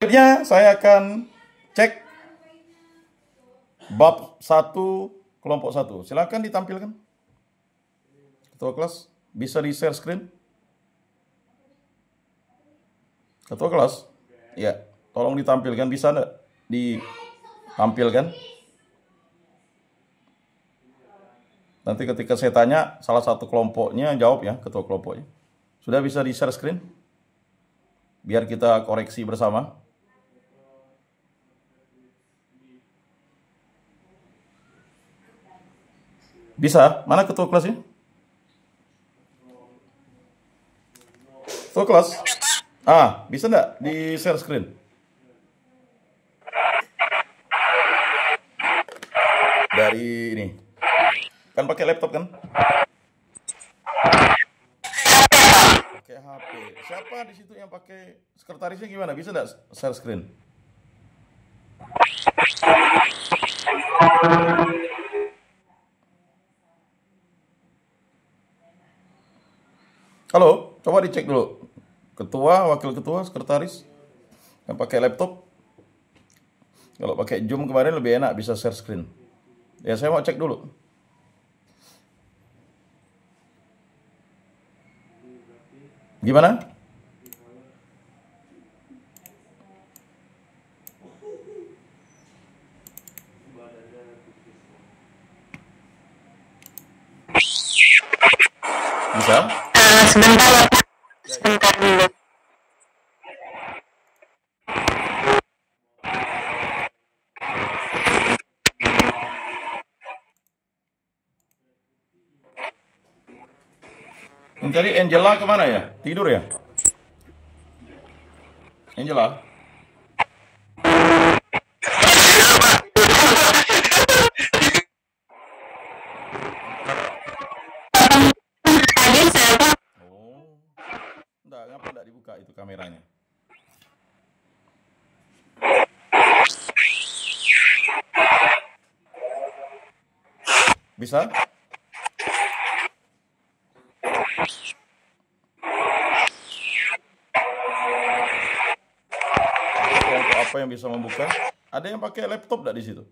Selanjutnya saya akan cek bab 1 kelompok 1. Silakan ditampilkan. Ketua kelas bisa di share screen. Ketua kelas, ya, tolong ditampilkan, bisa enggak ditampilkan? Nanti ketika saya tanya, salah satu kelompoknya jawab ya, ketua kelompoknya. Sudah bisa di share screen? Biar kita koreksi bersama. Bisa? Mana ketua kelasnya? Ketua kelas? Bisa enggak di share screen? Dari ini. Kan pakai laptop kan? Pakai HP. Siapa di situ yang pakai sekretarisnya gimana? Bisa enggak share screen? Halo, coba dicek dulu. Ketua, wakil ketua, sekretaris yang pakai laptop. Kalau pakai Zoom kemarin lebih enak, bisa share screen. Ya, saya mau cek dulu. Gimana? Bisa? Sebentar ya Pak, sebentar dulu. Tadi Angela kemana ya? Tidur ya? Angela? Tadi saya Pak, Oh, ngapa enggak dibuka itu kameranya? Bisa? Kelompok apa yang bisa membuka? Ada yang pakai laptop enggak di situ?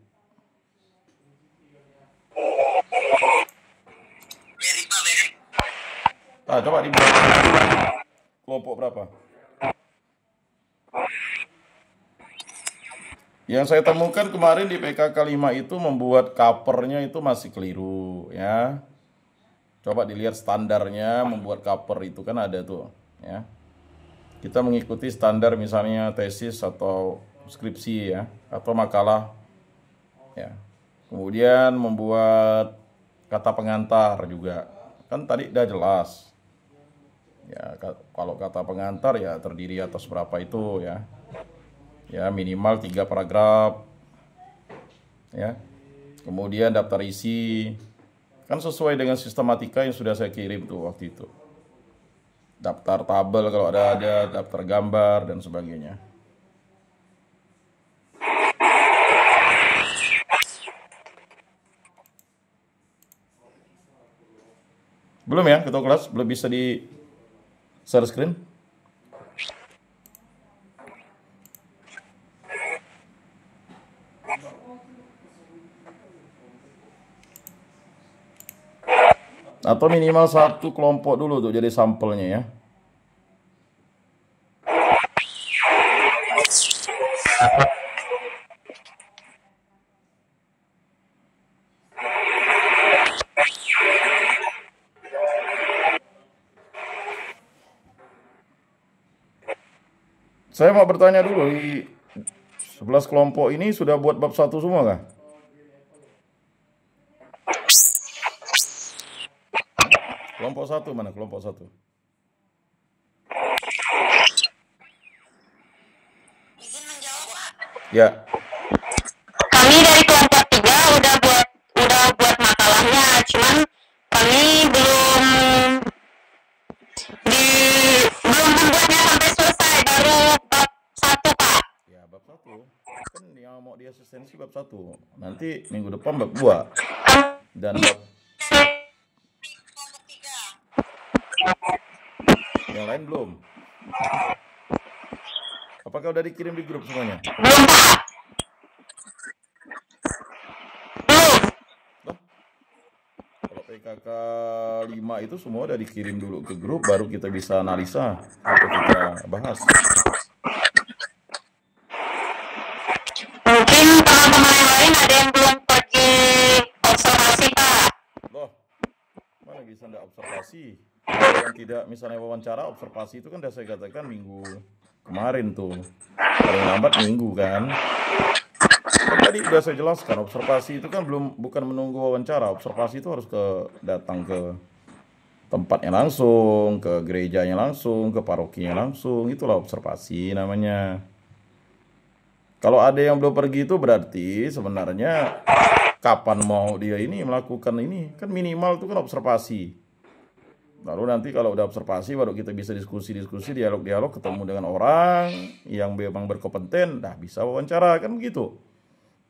Coba dibuka. Kelompok berapa? Yang saya temukan kemarin di PKK 5 itu membuat covernya itu masih keliru ya. Coba dilihat standarnya membuat cover itu kan ada tuh ya. Kita mengikuti standar misalnya tesis atau skripsi ya, atau makalah ya. Kemudian membuat kata pengantar juga. Kan tadi udah jelas. Ya, kalau kata pengantar ya terdiri atas berapa itu ya. Ya, minimal 3 paragraf. Ya. Kemudian daftar isi. Kan sesuai dengan sistematika yang sudah saya kirim tuh waktu itu. Daftar tabel kalau ada, daftar gambar dan sebagainya. Belum ya, ketua kelas? Belum bisa di share screen? Atau minimal 1 kelompok dulu tuh jadi sampelnya ya. Saya mau bertanya dulu, di 11 kelompok ini sudah buat bab 1 semua kah? Kelompok 1 mana? Kelompok 1. izin menjawab Pak. Ya. Kami dari kelompok 3 udah buat makalahnya, cuman kami belum membuatnya sampai selesai, baru bab 1 Pak. Ya, bab 1. Kan yang mau di asistensi bab 1. Nanti minggu depan bab 2. Dan bab Kelompok 3. yang lain belum. Apakah udah dikirim di grup semuanya? Belum, Pak. Belum. Loh, kalau PKK 5 itu semua udah dikirim dulu ke grup, baru kita bisa analisa atau kita bahas. Mungkin teman-teman yang lain ada yang belum pergi observasi, Pak. Loh, mana bisa nggak observasi? Kalau yang tidak misalnya wawancara, observasi itu kan udah saya katakan minggu kemarin tuh. Paling lambat minggu kan. Kan tadi udah saya jelaskan, observasi itu kan bukan menunggu wawancara. Observasi itu harus datang ke tempatnya langsung, ke gerejanya langsung, ke parokinya langsung. Itulah observasi namanya. Kalau ada yang belum pergi itu berarti sebenarnya kapan mau dia ini melakukan ini? Kan minimal itu kan observasi. Lalu nanti kalau udah observasi baru kita bisa diskusi-diskusi, dialog-dialog, ketemu dengan orang yang memang berkompeten, dah bisa wawancara kan begitu.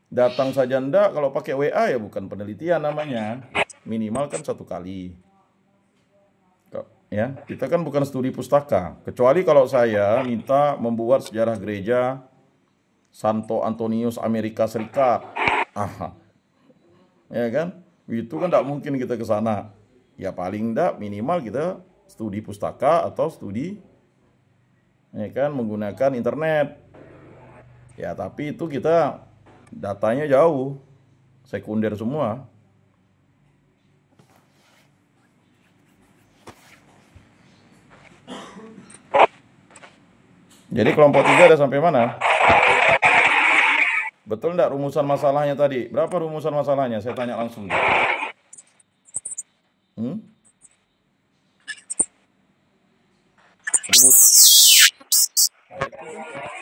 Datang saja ndak, kalau pakai WA ya bukan penelitian namanya. Minimal kan 1 kali. Ya, kita kan bukan studi pustaka. Kecuali kalau saya minta membuat sejarah gereja Santo Antonius Amerika Serikat. Aha. Ya kan? Itu kan tidak mungkin kita ke sana. Ya paling enggak minimal kita studi pustaka atau studi ya kan menggunakan internet. Ya tapi itu kita datanya jauh, sekunder semua. Jadi kelompok 3 ada sampai mana? Betul enggak rumusan masalahnya tadi? Berapa rumusan masalahnya? Saya tanya langsung.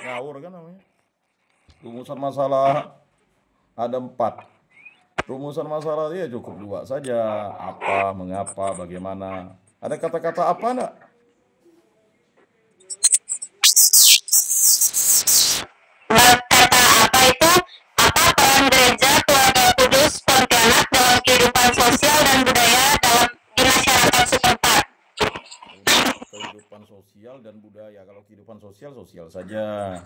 Ngawur kan namanya. Rumusan masalah ada 4. Rumusan masalah dia cukup 2 saja. Apa, mengapa, bagaimana. Ada kata-kata apa enggak? Kata apa itu? Apa peran gereja keluarga kudus Pontianak dalam kehidupan sosial dan budaya di masyarakat setempat? Kehidupan sosial dan budaya. Kalau kehidupan sosial saja.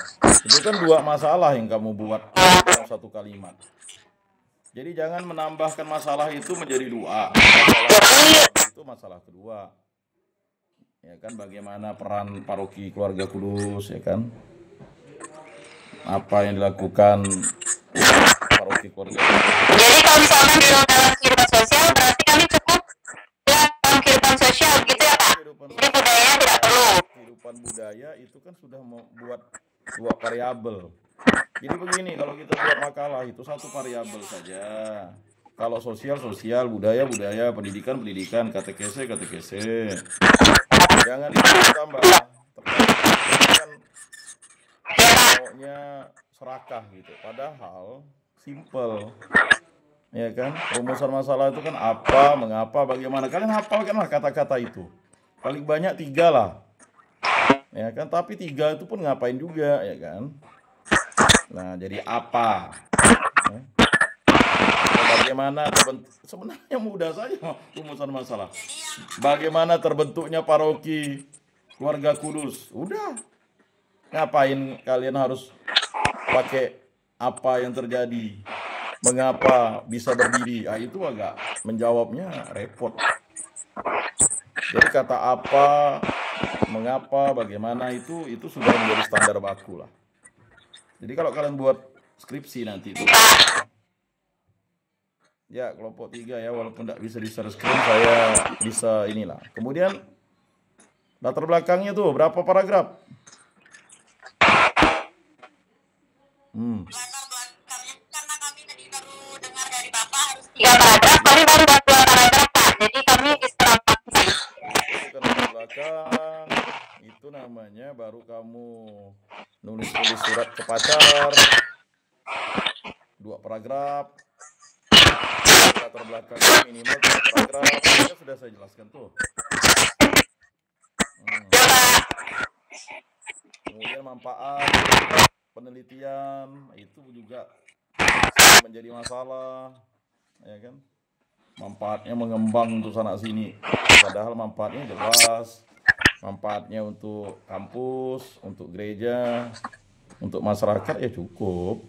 Itu kan 2 masalah yang kamu buat dalam 1 kalimat. Jadi jangan menambahkan masalah itu menjadi 2. Masalah itu masalah kedua. Ya kan, bagaimana peran paroki keluarga kudus, ya kan? Apa yang dilakukan paroki keluarga kudus. Jadi kalau misalkan di dalam kehidupan sosial berarti kami cukup dalam kehidupan sosial gitu ya Pak? Jadi budaya tidak perlu. Kehidupan budaya itu kan sudah membuat 2 variabel. Jadi begini, kalau kita buat makalah itu 1 variabel saja. Kalau sosial, budaya, pendidikan, katekese. Jangan ditambah. Kan pokoknya serakah gitu. Padahal simple. Ya kan? Rumusan masalah itu kan apa, mengapa, bagaimana. Kalian hafalkanlah kata-kata itu. Paling banyak 3 lah. Ya kan? Tapi 3 itu pun ngapain juga, ya kan? Nah, jadi apa? Bagaimana sebenarnya mudah saja rumusan masalah. Bagaimana terbentuknya paroki keluarga kudus? Udah. Ngapain kalian harus pakai apa yang terjadi? Mengapa bisa berdiri? Ah, itu agak menjawabnya repot. Jadi kata apa, mengapa, bagaimana itu sudah menjadi standar baku lah. Jadi kalau kalian buat skripsi nanti itu, ya kelompok 3 ya, walaupun tidak bisa di-share screen, saya bisa inilah. Kemudian latar belakangnya tuh berapa paragraf? Latar belakangnya karena kami tadi baru dengar dari Bapak harus 3 paragraf, kami baru buat 2 paragraf Pak. Jadi kami bisa rapat. Itu kan latar belakang, itu namanya baru kamu nulis surat ke pacar 2 paragraf. Latar belakang minimal 2 paragraf. Itu sudah saya jelaskan tuh. Kemudian manfaat penelitian itu juga menjadi masalah, ya kan? Manfaatnya mengembang untuk sana sini, padahal manfaatnya jelas. Manfaatnya untuk kampus, untuk gereja, Untuk masyarakat ya cukup.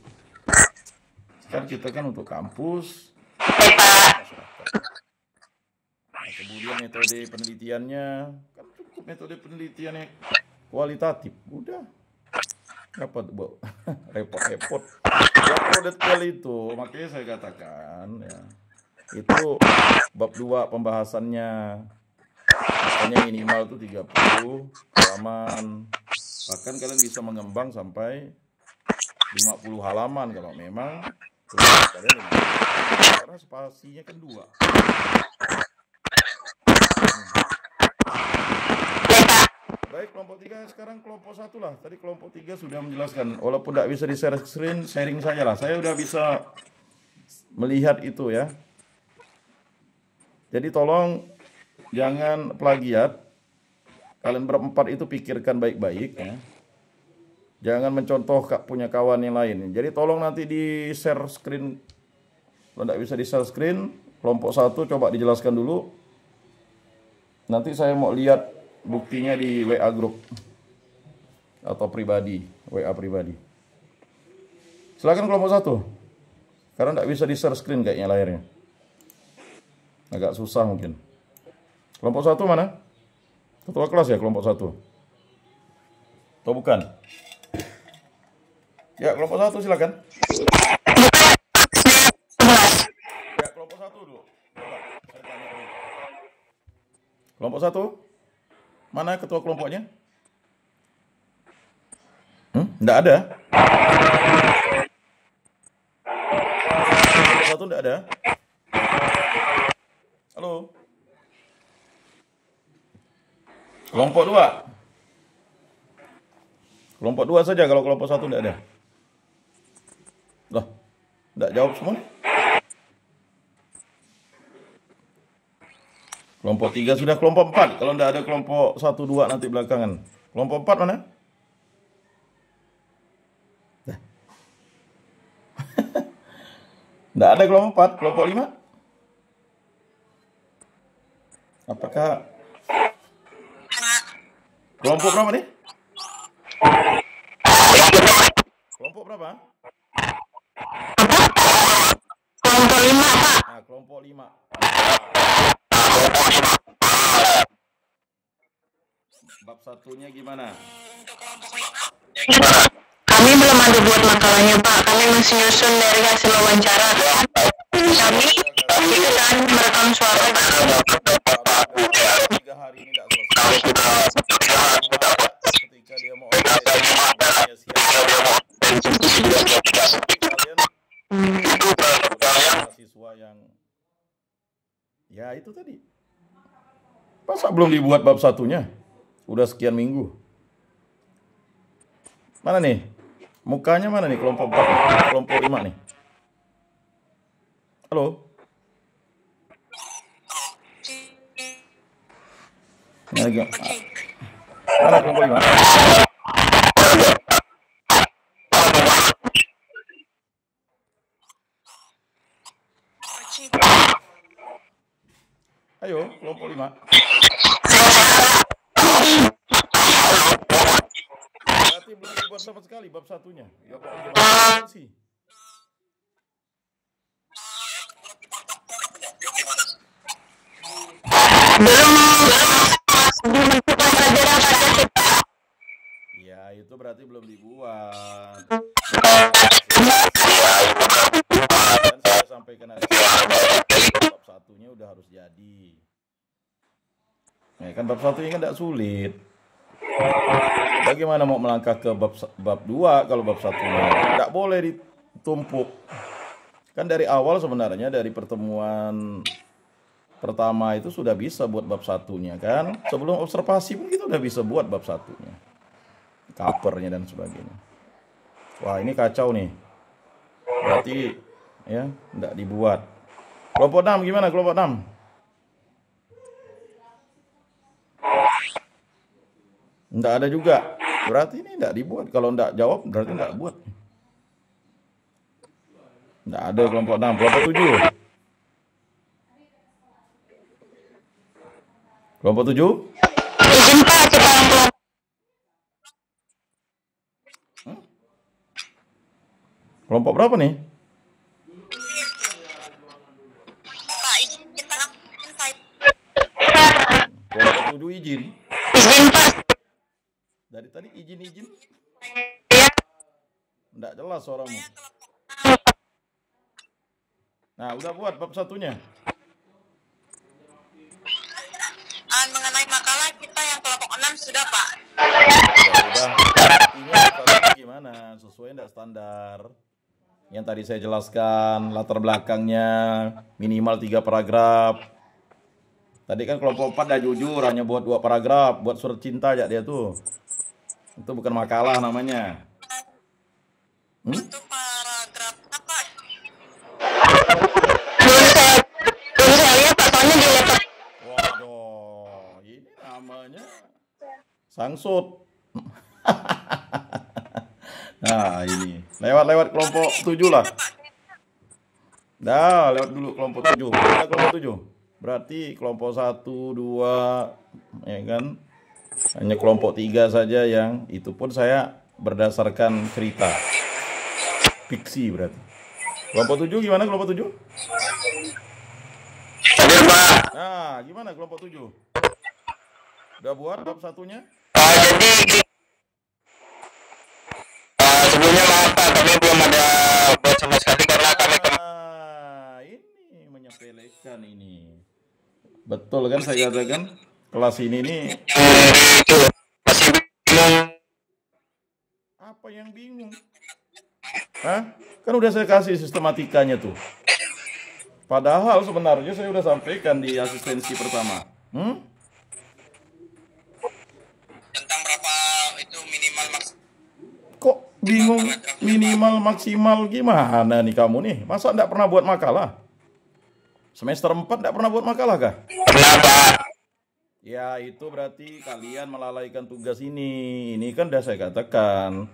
Kan kita kan untuk kampus, masyarakat. Nah, kemudian metode penelitiannya, kan cukup metode penelitiannya kualitatif. Udah. Apa tuh, Bu? Repot-repot. Yang perlu detail itu, makanya saya katakan ya. Itu bab 2 pembahasannya. Makanya minimal itu 30 halaman. Bahkan kalian bisa mengembang sampai 50 halaman kalau memang kalian 50. Karena spasinya kan 2. Baik, kelompok 3 sekarang kelompok 1 lah. Tadi kelompok 3 sudah menjelaskan. Walaupun tidak bisa di share screen, sharing saja lah. Saya udah bisa melihat itu ya. Jadi tolong jangan plagiat. Kalian berempat itu pikirkan baik-baik ya. Jangan mencontoh punya kawan yang lain. Jadi tolong nanti di share screen. Kalau tidak bisa di share screen, kelompok 1 coba dijelaskan dulu. Nanti saya mau lihat buktinya di WA group atau pribadi, WA pribadi. Silakan kelompok 1. Karena tidak bisa di share screen kayaknya layarnya. Agak susah mungkin. Kelompok 1 mana? Ketua kelas ya kelompok 1? Atau bukan? Ya, kelompok 1 silakan. Ya, kelompok 1 dulu. Coba, saya tanya dulu. Kelompok 1? Mana ketua kelompoknya? Nggak ada. Kelompok 1 nggak ada. Halo. Kelompok 2. Kelompok 2 saja kalau kelompok 1 nggak ada. Loh, nggak jawab semua. Kelompok 3 sudah, kelompok 4. Kalau nggak ada kelompok 1, 2 nanti belakangan. Kelompok 4 mana? Nggak ada kelompok 4. Kelompok 5? Apakah kelompok berapa nih? Kelompok berapa? Kelompok 5, Pak. Nah, kelompok 5. Bab 1-nya gimana? Kami belum ada buat makalahnya, Pak. Kami masih nyusun dari hasil wawancara. Kami ikutan merekam suara. 3 hari ini tidak selesai. Ketika dia mau mahasiswa yang ya itu tadi. Masa belum dibuat bab 1-nya? Udah sekian minggu. Mana nih? Mukanya mana nih kelompok 4, kelompok 5 nih? Halo? Mana kelompok 5? Ayo, kelompok 5. Berarti belum dibuat sama sekali bab 1-nya. Ya kok gimana sih? Ya, itu berarti belum dibuat. Dan saya sampaikan bab 1-nya udah harus jadi. Ya kan bab 1-nya kan tidak sulit. Bagaimana mau melangkah ke bab 2 kalau bab 1-nya? Tidak boleh ditumpuk. Kan dari awal sebenarnya dari pertemuan pertama itu sudah bisa buat bab 1-nya kan. Sebelum observasi pun kita udah bisa buat bab 1-nya. Covernya dan sebagainya. Wah, ini kacau nih. Berarti ya tidak dibuat. Kelompok 6 gimana kelompok 6? Tidak ada juga. Berarti ini tidak dibuat. Kalau tidak jawab berarti tidak buat. Tidak ada kelompok 6. Kelompok 7. Kelompok 7? Izin, Pak, kita Kelompok berapa nih? Pak, izin kita izin saya. Kelompok 7 izin. Izin Pak. Dari tadi izin-izin. Ya, Nggak jelas suaramu. saya kelompok 6. Nah, udah buat bab satunya. Mengenai makalah kita yang kelompok 6 sudah Pak. Udah. Artinya kalian gimana? Sesuai nggak standar? Yang tadi saya jelaskan, latar belakangnya minimal 3 paragraf. Tadi kan kelompok 4 dah jujur, hanya buat 2 paragraf, buat surat cinta aja dia tuh. Itu bukan makalah namanya. Itu paragraf apa? Belum saya lihat Pak, soalnya di laptop. Waduh, ini namanya sangsut. Nah, ini. Lewat kelompok 7 lah. Dah, lewat dulu kelompok 7. Ada kelompok 7. Berarti kelompok 1, 2, ya kan? Hanya kelompok 3 saja yang itu pun saya berdasarkan cerita. Fiksi berarti. Kelompok 7 gimana kelompok 7? Hadir Pak. Nah, gimana kelompok 7? Udah buat bab satunya? Jadi sebelumnya maaf Pak, kami belum ada buat sama sekali karena kami Ini menyepelekan ini. Betul kan saya katakan? Kelas ini nih itu masih bingung. apa yang bingung? Hah? Kan udah saya kasih sistematikanya tuh. Padahal sebenarnya saya udah sampaikan di asistensi pertama. Tentang berapa itu minimal maks. Kok bingung minimal maksimal gimana nih kamu nih? Masa enggak pernah buat makalah? Semester 4 enggak pernah buat makalah kah? Kenapa? Ya itu berarti kalian melalaikan tugas ini. Ini kan udah saya katakan.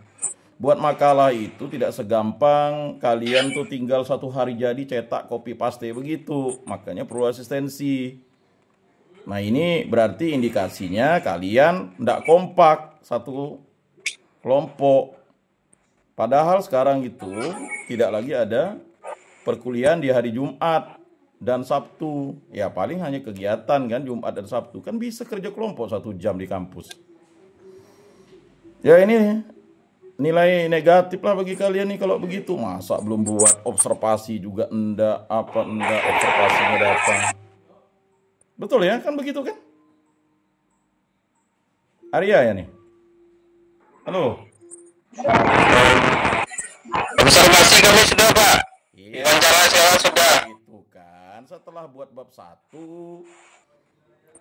Buat makalah itu tidak segampang kalian tuh tinggal 1 hari jadi cetak copy paste begitu. Makanya perlu asistensi. Nah ini berarti indikasinya kalian tidak kompak satu kelompok. Padahal sekarang itu tidak lagi ada perkuliahan di hari Jumat dan Sabtu. Ya paling hanya kegiatan kan Jumat dan Sabtu. Kan bisa kerja kelompok 1 jam di kampus. Ya ini nilai negatif lah bagi kalian nih kalau begitu. Masa belum buat observasi juga enggak, observasinya datang. Betul ya, kan begitu kan? Arya ya nih. Halo. Observasi kami sudah Pak. Iya. Wawancara segala sudah. Itu kan setelah buat bab 1.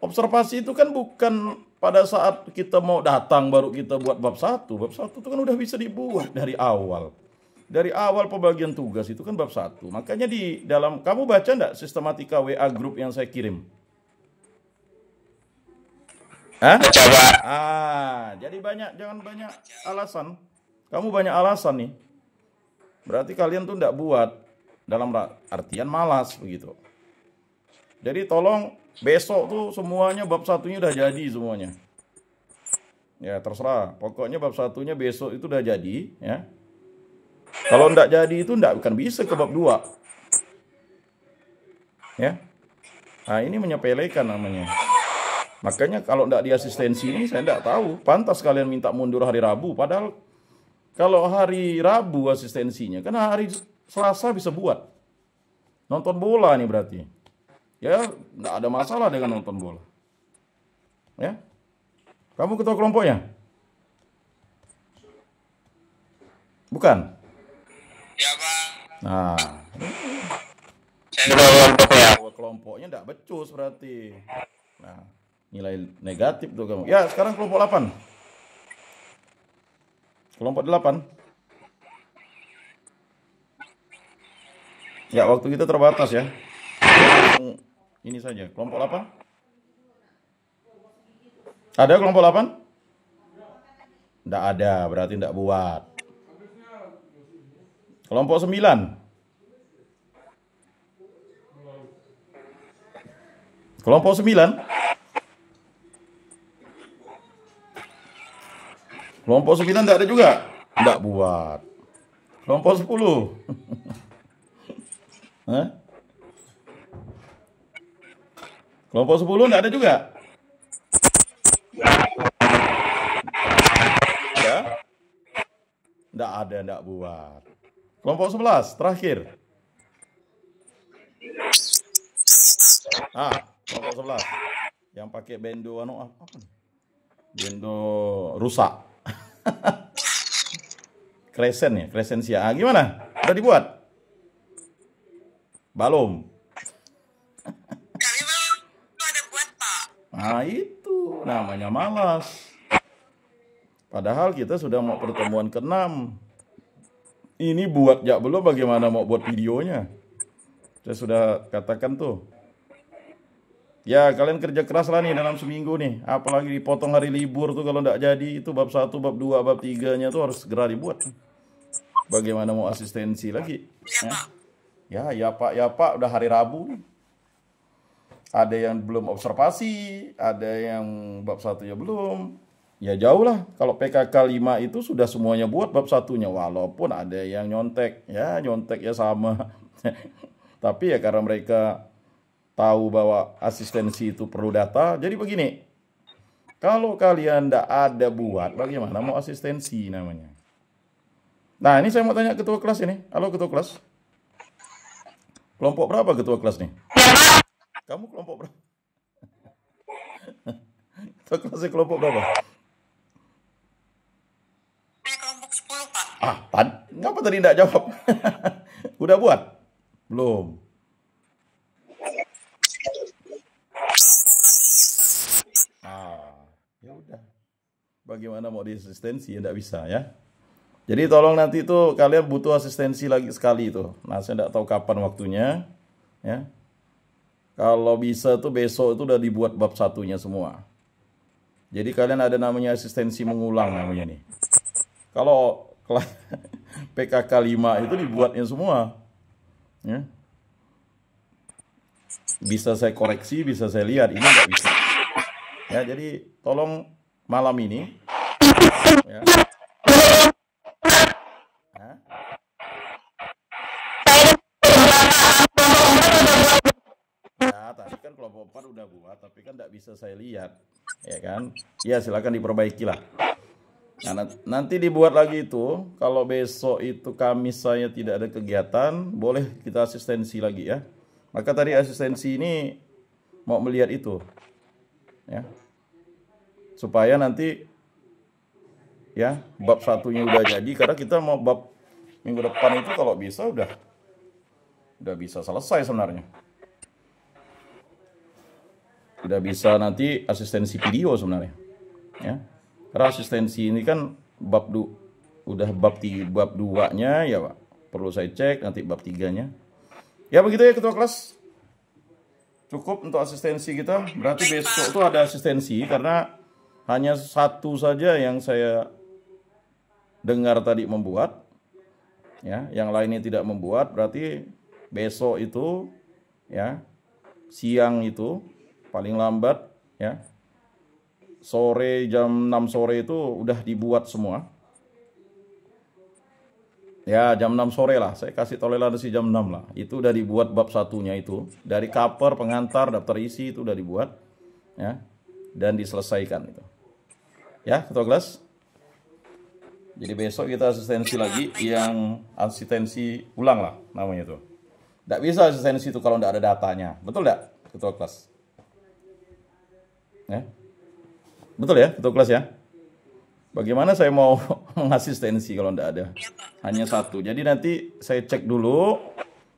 Observasi itu kan bukan pada saat kita mau datang baru kita buat bab 1. Bab 1 itu kan udah bisa dibuat dari awal. Dari awal pembagian tugas itu kan bab 1. Makanya di dalam, kamu baca enggak sistematika WA grup yang saya kirim? Hah? Coba. Jadi jangan banyak alasan. Kamu banyak alasan nih. Berarti kalian tuh enggak buat dalam artian malas begitu. Jadi tolong besok tuh semuanya bab 1-nya udah jadi semuanya. Ya terserah. Pokoknya bab 1-nya besok itu udah jadi ya. Kalau enggak jadi itu enggak akan bisa ke bab 2. Ya. Nah, ini menyepelekan namanya. Makanya kalau enggak di asistensi ini saya enggak tahu. Pantas kalian minta mundur hari Rabu. Padahal kalau hari Rabu asistensinya kan hari Selasa bisa buat. Nonton bola nih berarti. Ya, enggak ada masalah dengan nonton bola. Ya. Kamu ketua kelompoknya? Bukan? Ya Pak. Nah, Saya udah kelompoknya. kelompoknya enggak becus berarti. Nah, nilai negatif tuh kamu. Ya, sekarang kelompok 8. Kelompok 8. Ya, waktu kita terbatas ya. Ini saja, kelompok 8. Ada kelompok 8? Enggak ada, berarti enggak buat. Kelompok 9. Kelompok 9. Kelompok 9 enggak ada juga? Enggak buat. Kelompok 10. Hah? Kelompok 10 enggak ada juga? Ya? Enggak ada, enggak buat. Kelompok 11 terakhir. Kelompok 11 yang pakai bendo apa nih? Bendo rusak. Kresen ya, kresensia. Gimana? Udah dibuat? Belum. Kami belum ada buat, Pak. Nah, itu namanya malas. Padahal kita sudah mau pertemuan ke-6. Ini buat ya belum, bagaimana mau buat videonya? Saya sudah katakan tuh. Ya, kalian kerja keras lah nih dalam seminggu nih. Apalagi dipotong hari libur tuh kalau nggak jadi. Itu bab 1, bab 2, bab 3-nya tuh harus segera dibuat. Bagaimana mau asistensi lagi? Ya Pak, udah hari Rabu nih. Ada yang belum observasi, ada yang bab 1-nya belum. Ya jauh lah. Kalau PKK 5 itu sudah semuanya buat bab 1-nya. Walaupun ada yang nyontek. Ya, nyontek ya sama. Tapi ya karena mereka tahu bahwa asistensi itu perlu data. Jadi begini, kalau kalian tidak ada buat, bagaimana mau asistensi namanya? Nah, ini saya mau tanya ketua kelas ini. Halo ketua kelas. Kelompok berapa ketua kelas nih? Kamu kelompok berapa? Ketua kelasnya kelompok berapa? Kelompok 10, Pak. Ngapa tadi tidak jawab? Udah buat? Belum. Ya udah. Bagaimana mau di asistensi? Ya tidak bisa ya. Jadi tolong nanti itu kalian butuh asistensi lagi sekali itu. Nah, saya tidak tahu kapan waktunya ya. Kalau bisa tuh besok itu udah dibuat bab 1-nya semua. Jadi kalian ada namanya asistensi mengulang namanya nih. Kalau PKK 5 itu dibuatnya semua. Ya. Bisa saya koreksi, bisa saya lihat, ini nggak bisa. Ya, jadi tolong malam ini ya. Ya, tadi kan kelompok 4 udah buat, tapi kan nggak bisa saya lihat, ya kan? Ya, silakan diperbaiki lah. Nah, nanti dibuat lagi itu. Kalau besok itu Kamis saya tidak ada kegiatan, boleh kita asistensi lagi ya. Maka tadi asistensi ini mau melihat itu, ya. Supaya nanti ya bab 1-nya udah jadi, karena kita mau bab minggu depan itu kalau bisa udah bisa selesai sebenarnya. Udah bisa nanti asistensi video sebenarnya. Ya. Karena asistensi ini kan udah bab 2-nya ya, Pak. Perlu saya cek nanti bab 3-nya. Ya begitu ya ketua kelas. Cukup untuk asistensi kita. Berarti besok itu ada asistensi karena hanya satu saja yang saya dengar tadi membuat, ya, yang lainnya tidak membuat. Berarti besok itu, ya, siang itu paling lambat, ya, sore jam 6 sore itu udah dibuat semua. Ya, jam 6 sore lah. Saya kasih toleransi jam 6 lah. Itu udah dibuat bab 1-nya itu. Dari cover, pengantar, daftar isi itu udah dibuat, ya, dan diselesaikan itu. Ya, ketua kelas. Jadi besok kita asistensi lagi, yang asistensi ulang lah namanya tuh. Tidak bisa asistensi itu kalau tidak ada datanya. Betul tidak, ketua kelas? Ya. Betul ya, ketua kelas ya? Bagaimana saya mau mengasistensi kalau tidak ada? Hanya satu. Jadi nanti saya cek dulu.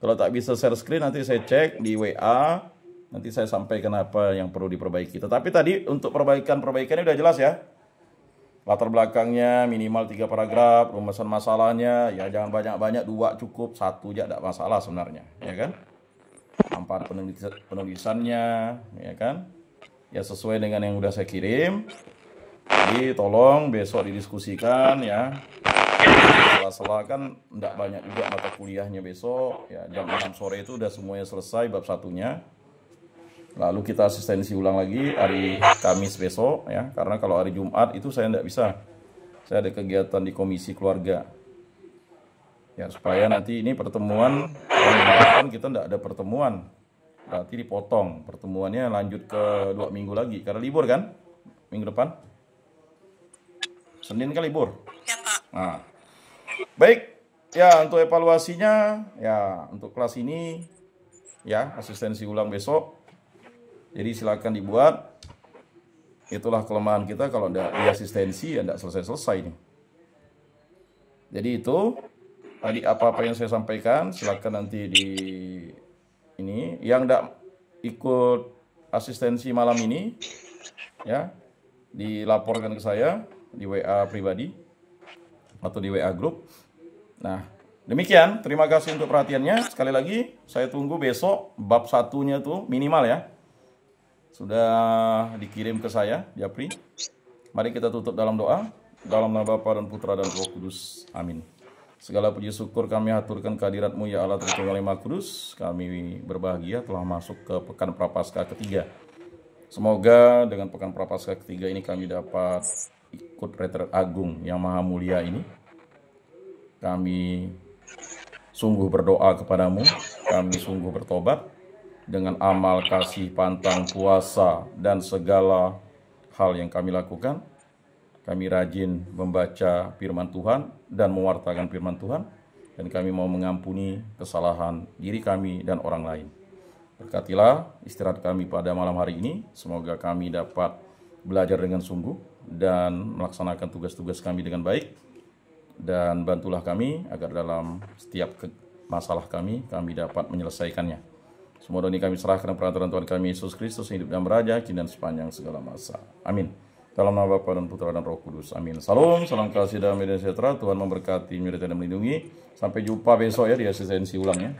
Kalau tak bisa share screen, nanti saya cek di WA. Nanti saya sampaikan apa yang perlu diperbaiki. Tetapi tadi untuk perbaikannya udah jelas ya. Latar belakangnya minimal 3 paragraf, rumusan masalahnya, ya jangan banyak-banyak, 2 cukup, 1 aja tidak masalah sebenarnya, ya kan? 4 penulisannya, ya kan? Ya sesuai dengan yang udah saya kirim. Jadi tolong besok didiskusikan ya. Setelah kan tidak banyak juga mata kuliahnya besok, ya jam 6 sore itu udah semuanya selesai bab 1-nya. Lalu kita asistensi ulang lagi hari Kamis besok ya, karena kalau hari Jumat itu saya tidak bisa. Saya ada kegiatan di komisi keluarga. Ya, supaya nanti ini pertemuan minggu depan kita tidak ada pertemuan. Berarti dipotong. Pertemuannya lanjut ke 2 minggu lagi. Karena libur kan? Minggu depan. Senin kan libur. Ya, Pak. Nah, baik. Ya, untuk evaluasinya, ya untuk kelas ini, ya asistensi ulang besok. Jadi silakan dibuat. Itulah kelemahan kita kalau tidak di asistensi ya tidak selesai-selesai nih. Jadi itu tadi apa-apa yang saya sampaikan, silakan nanti di ini yang tidak ikut asistensi malam ini ya dilaporkan ke saya di WA pribadi atau di WA grup. Nah, demikian. Terima kasih untuk perhatiannya. Sekali lagi, saya tunggu besok bab 1-nya tuh minimal ya. Sudah dikirim ke saya, Japri. Mari kita tutup dalam doa. Dalam nama Bapa dan Putra dan Roh Kudus. Amin. Segala puji syukur kami haturkan kehadirat-Mu ya Allah Tritunggal Maha Kudus. Kami berbahagia telah masuk ke pekan Prapaskah ketiga. Semoga dengan pekan Prapaskah ketiga ini kami dapat ikut retret agung yang maha mulia ini. Kami sungguh berdoa kepadamu, kami sungguh bertobat dengan amal kasih, pantang, puasa, dan segala hal yang kami lakukan. Kami rajin membaca firman Tuhan dan mewartakan firman Tuhan, dan kami mau mengampuni kesalahan diri kami dan orang lain. Berkatilah istirahat kami pada malam hari ini, semoga kami dapat belajar dengan sungguh dan melaksanakan tugas-tugas kami dengan baik, dan bantulah kami agar dalam setiap masalah kami dapat menyelesaikannya. Semua ini kami serahkan peraturan Tuhan kami Yesus Kristus yang hidup dan beraja kini dan sepanjang segala masa. Amin. Dalam nama Bapa dan Putra dan Roh Kudus. Amin. Salam, salam kasih damai dan sejahtera. Tuhan memberkati, menyertai dan melindungi. Sampai jumpa besok ya di asistensi ulangnya.